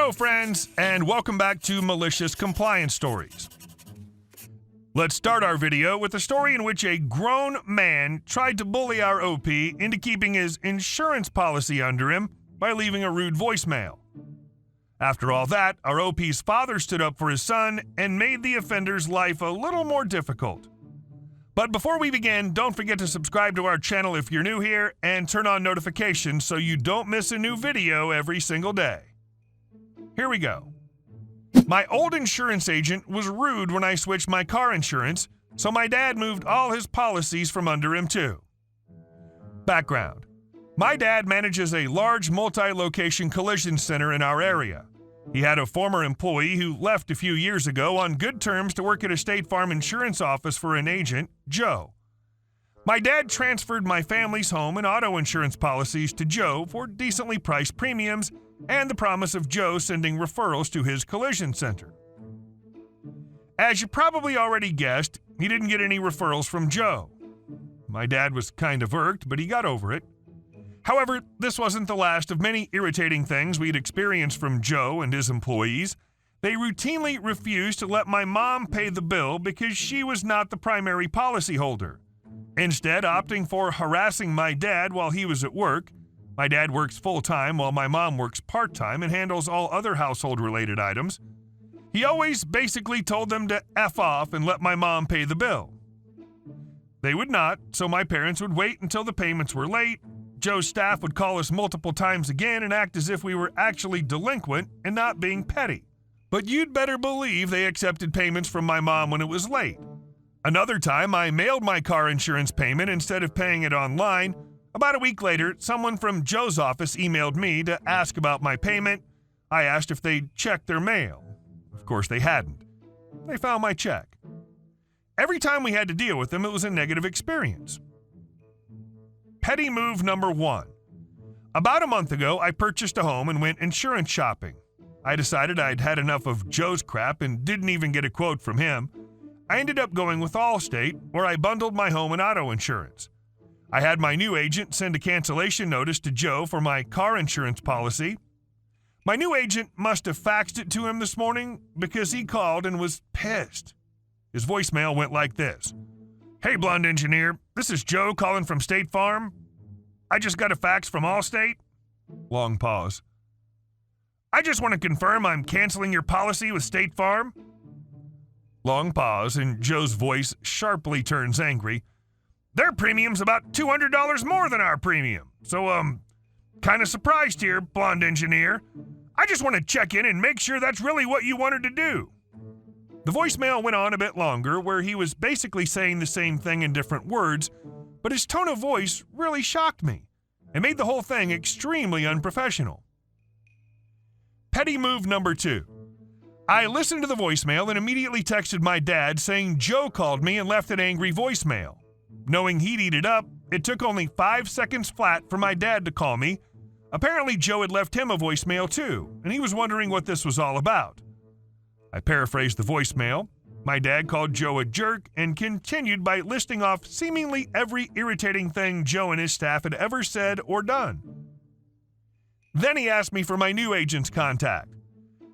Hello, friends, and welcome back to Malicious Compliance Stories. Let's start our video with a story in which a grown man tried to bully our OP into keeping his insurance policy under him by leaving a rude voicemail. After all that, our OP's father stood up for his son and made the offender's life a little more difficult. But before we begin, don't forget to subscribe to our channel if you're new here and turn on notifications so you don't miss a new video every single day. Here we go. My old insurance agent was rude when I switched my car insurance, so my dad moved all his policies from under him too. Background. My dad manages a large multi-location collision center in our area. He had a former employee who left a few years ago on good terms to work at a State Farm insurance office for an agent, Joe. My dad transferred my family's home and auto insurance policies to Joe for decently priced premiums and the promise of Joe sending referrals to his collision center. As you probably already guessed, he didn't get any referrals from Joe. My dad was kind of irked, but he got over it. However, this wasn't the last of many irritating things we'd experienced from Joe and his employees. They routinely refused to let my mom pay the bill because she was not the primary policyholder, instead opting for harassing my dad while he was at work. My dad works full-time while my mom works part-time and handles all other household-related items. He always basically told them to F off and let my mom pay the bill. They would not, so my parents would wait until the payments were late. Joe's staff would call us multiple times again and act as if we were actually delinquent and not being petty. But you'd better believe they accepted payments from my mom when it was late. Another time, I mailed my car insurance payment instead of paying it online. About a week later, someone from Joe's office emailed me to ask about my payment. I asked if they'd checked their mail. Of course, they hadn't. They found my check. Every time we had to deal with them, it was a negative experience. Petty move number 1. About a month ago, I purchased a home and went insurance shopping. I decided I'd had enough of Joe's crap and didn't even get a quote from him. I ended up going with Allstate, where I bundled my home and auto insurance. I had my new agent send a cancellation notice to Joe for my car insurance policy. My new agent must have faxed it to him this morning because he called and was pissed. His voicemail went like this. Hey, blonde engineer, this is Joe calling from State Farm. I just got a fax from Allstate. Long pause. I just want to confirm I'm canceling your policy with State Farm. Long pause, and Joe's voice sharply turns angry. Their premium's about $200 more than our premium. So, kind of surprised here, blonde engineer. I just want to check in and make sure that's really what you wanted to do. The voicemail went on a bit longer, where he was basically saying the same thing in different words, but his tone of voice really shocked me and made the whole thing extremely unprofessional. Petty move number 2. I listened to the voicemail and immediately texted my dad saying Joe called me and left an angry voicemail. Knowing he'd eat it up, it took only 5 seconds flat for my dad to call me. Apparently Joe had left him a voicemail too, and he was wondering what this was all about. I paraphrased the voicemail. My dad called Joe a jerk and continued by listing off seemingly every irritating thing Joe and his staff had ever said or done. Then he asked me for my new agent's contact.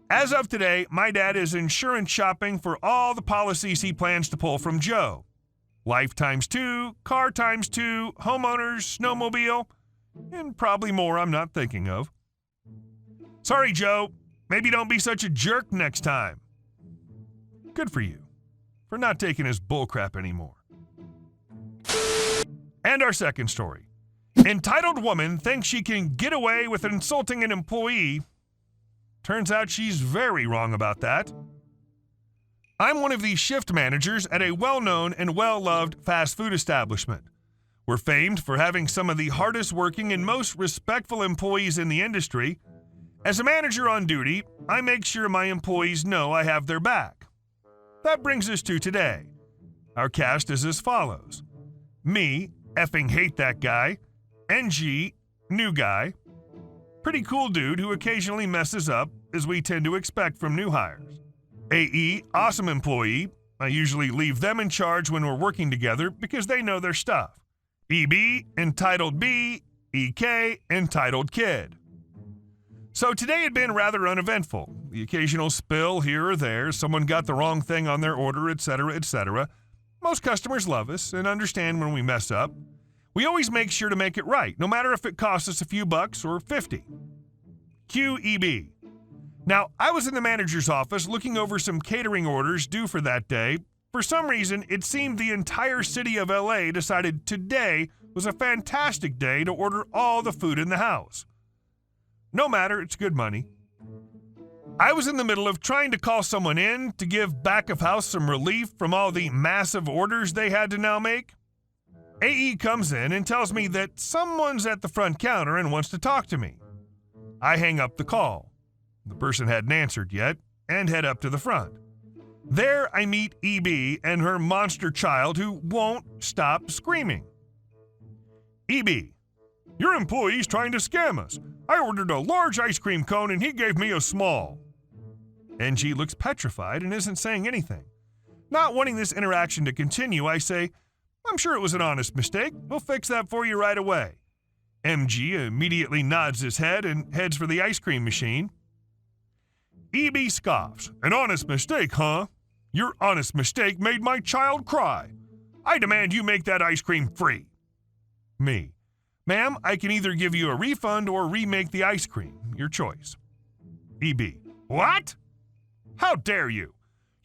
As of today, my dad is insurance shopping for all the policies he plans to pull from Joe. Life ×2, car ×2, homeowners, snowmobile, and probably more I'm not thinking of. Sorry, Joe. Maybe don't be such a jerk next time. Good for you, for not taking his bullcrap anymore. And our second story. Entitled woman thinks she can get away with insulting an employee. Turns out she's very wrong about that. I'm one of the shift managers at a well-known and well-loved fast food establishment. We're famed for having some of the hardest working and most respectful employees in the industry. As a manager on duty, I make sure my employees know I have their back. That brings us to today. Our cast is as follows. Me, effing hate that guy. NG, new guy. Pretty cool dude who occasionally messes up, as we tend to expect from new hires. AE, awesome employee. I usually leave them in charge when we're working together because they know their stuff. EB, entitled B. EK, entitled kid. So today had been rather uneventful. The occasional spill here or there, someone got the wrong thing on their order, etc., etc. Most customers love us and understand when we mess up. We always make sure to make it right, no matter if it costs us a few bucks or 50. QEB. Now, I was in the manager's office looking over some catering orders due for that day. For some reason, it seemed the entire city of LA decided today was a fantastic day to order all the food in the house. No matter, it's good money. I was in the middle of trying to call someone in to give back of house some relief from all the massive orders they had to now make. AE comes in and tells me that someone's at the front counter and wants to talk to me. I hang up the call. The person hadn't answered yet and head up to the front. There I meet EB and her monster child who won't stop screaming. EB, your employee's trying to scam us. I ordered a large ice cream cone and he gave me a small. NG looks petrified and isn't saying anything. Not wanting this interaction to continue, I say, I'm sure it was an honest mistake. We'll fix that for you right away. MG immediately nods his head and heads for the ice cream machine. EB scoffs. An honest mistake, huh? Your honest mistake made my child cry. I demand you make that ice cream free. Me. Ma'am, I can either give you a refund or remake the ice cream. Your choice. EB. What? How dare you?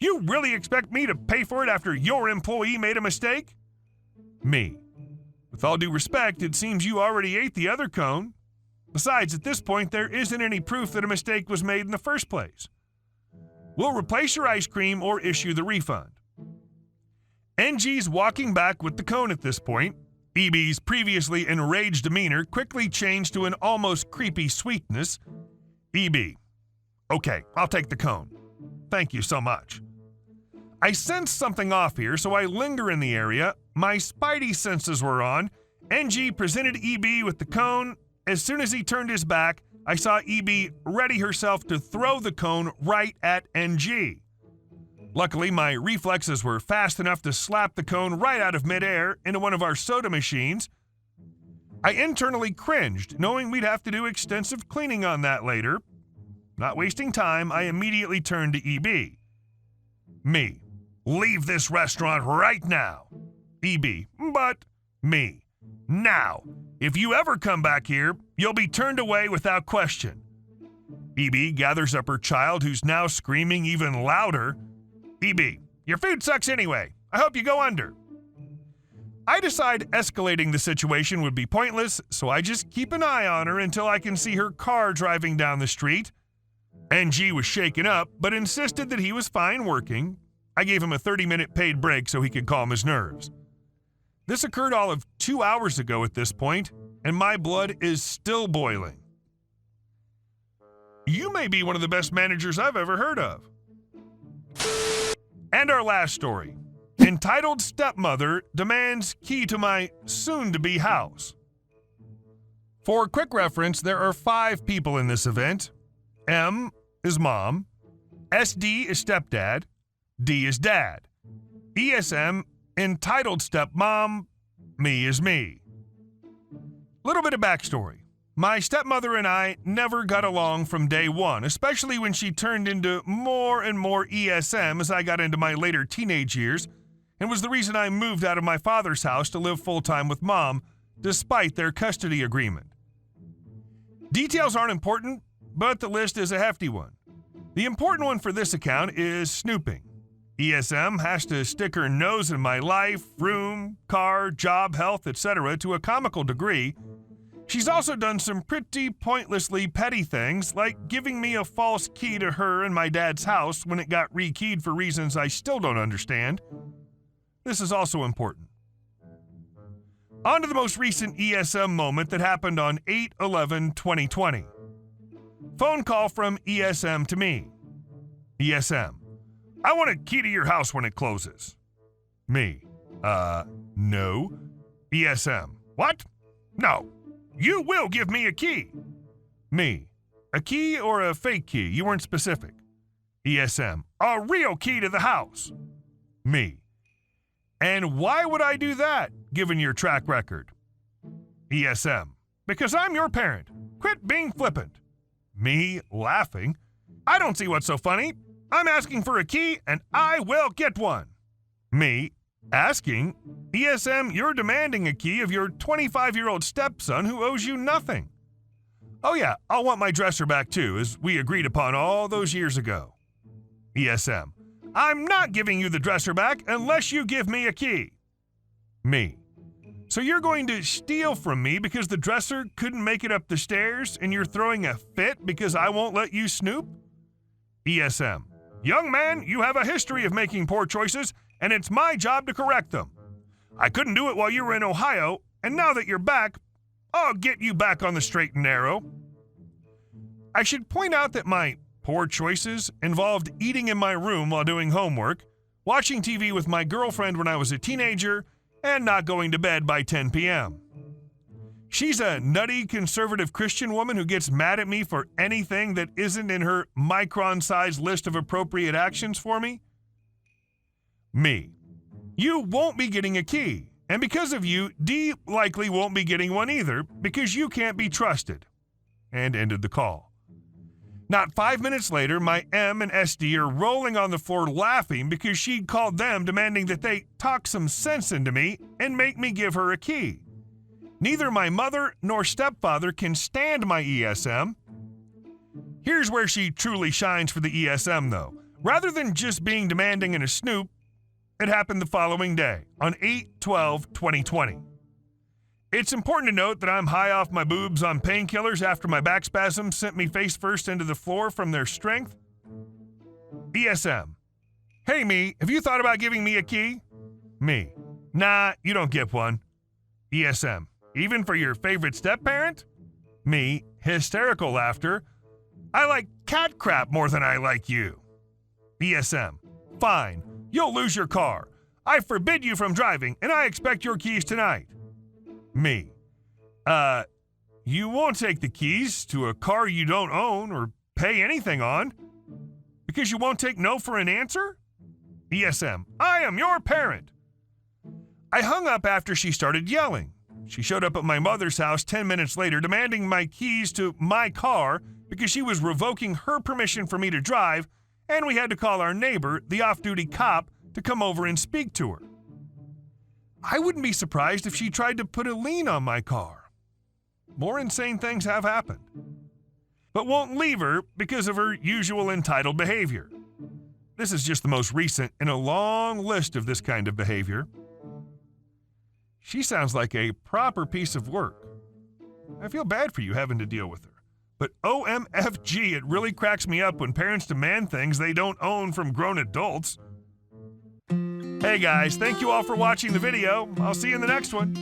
You really expect me to pay for it after your employee made a mistake? Me. With all due respect, it seems you already ate the other cone. Besides, at this point, there isn't any proof that a mistake was made in the first place. We'll replace your ice cream or issue the refund. NG's walking back with the cone at this point. EB's previously enraged demeanor quickly changed to an almost creepy sweetness. EB. Okay, I'll take the cone. Thank you so much. I sense something off here, so I linger in the area. My spidey senses were on. NG presented EB with the cone. As soon as he turned his back, I saw EB ready herself to throw the cone right at NG. Luckily, my reflexes were fast enough to slap the cone right out of midair into one of our soda machines. I internally cringed, knowing we'd have to do extensive cleaning on that later. Not wasting time, I immediately turned to EB. Me. Leave this restaurant right now. EB. But. Me. Now. If you ever come back here, you'll be turned away without question. EB gathers up her child, who's now screaming even louder. EB, your food sucks anyway. I hope you go under. I decide escalating the situation would be pointless, so I just keep an eye on her until I can see her car driving down the street. NG was shaken up, but insisted that he was fine working. I gave him a 30-minute paid break so he could calm his nerves. This occurred all of 2 hours ago at this point, and my blood is still boiling. You may be one of the best managers I've ever heard of. And our last story. Entitled stepmother demands key to my soon-to-be house. For quick reference, there are 5 people in this event. M is mom, SD is stepdad, D is dad, ESM, entitled stepmom, me is me. Little bit of backstory. My stepmother and I never got along from day one, especially when she turned into more and more ESM as I got into my later teenage years, and was the reason I moved out of my father's house to live full-time with mom, despite their custody agreement. Details aren't important, but the list is a hefty one. The important one for this account is snooping. ESM has to stick her nose in my life, room, car, job, health, etc. to a comical degree. She's also done some pretty pointlessly petty things, like giving me a false key to her and my dad's house when it got rekeyed for reasons I still don't understand. This is also important. On to the most recent ESM moment that happened on 8/11/2020. Phone call from ESM to me. ESM. I want a key to your house when it closes. Me. No. ESM. What? No. You will give me a key. Me. A key or a fake key? You weren't specific. ESM. A real key to the house. Me. And why would I do that, given your track record? ESM. Because I'm your parent. Quit being flippant. Me laughing. I don't see what's so funny. I'm asking for a key and I will get one. Me asking, ESM, you're demanding a key of your 25-year-old stepson who owes you nothing. Oh yeah, I'll want my dresser back too, as we agreed upon all those years ago. ESM, I'm not giving you the dresser back unless you give me a key. Me, so you're going to steal from me because the dresser couldn't make it up the stairs and you're throwing a fit because I won't let you snoop? ESM, young man, you have a history of making poor choices and it's my job to correct them. I couldn't do it while you were in Ohio, and now that you're back, I'll get you back on the straight and narrow. I should point out that my poor choices involved eating in my room while doing homework, watching TV with my girlfriend when I was a teenager, and not going to bed by 10 p.m. She's a nutty conservative Christian woman who gets mad at me for anything that isn't in her micron-sized list of appropriate actions for me. Me, you won't be getting a key, and because of you, D likely won't be getting one either because you can't be trusted. And ended the call. Not 5 minutes later, my M and SD are rolling on the floor laughing because she'd called them demanding that they talk some sense into me and make me give her a key. Neither my mother nor stepfather can stand my ESM. Here's where she truly shines for the ESM though. Rather than just being demanding and a snoop, it happened the following day, on 8/12/2020. It's important to note that I'm high off my boobs on painkillers after my back spasms sent me face first into the floor from their strength. ESM, hey me, have you thought about giving me a key? Me, nah, you don't get one. ESM, even for your favorite step-parent? Me, hysterical laughter. I like cat crap more than I like you. ESM, fine, you'll lose your car. I forbid you from driving and I expect your keys tonight. Me, you won't take the keys to a car you don't own or pay anything on because you won't take no for an answer? ESM, I am your parent. I hung up after she started yelling. She showed up at my mother's house 10 minutes later demanding my keys to my car because she was revoking her permission for me to drive, and we had to call our neighbor, the off-duty cop, to come over and speak to her. I wouldn't be surprised if she tried to put a lien on my car. More insane things have happened. But won't leave her because of her usual entitled behavior. This is just the most recent in a long list of this kind of behavior. She sounds like a proper piece of work. I feel bad for you having to deal with her. But OMFG, it really cracks me up when parents demand things they don't own from grown adults. Hey guys, thank you all for watching the video. I'll see you in the next one.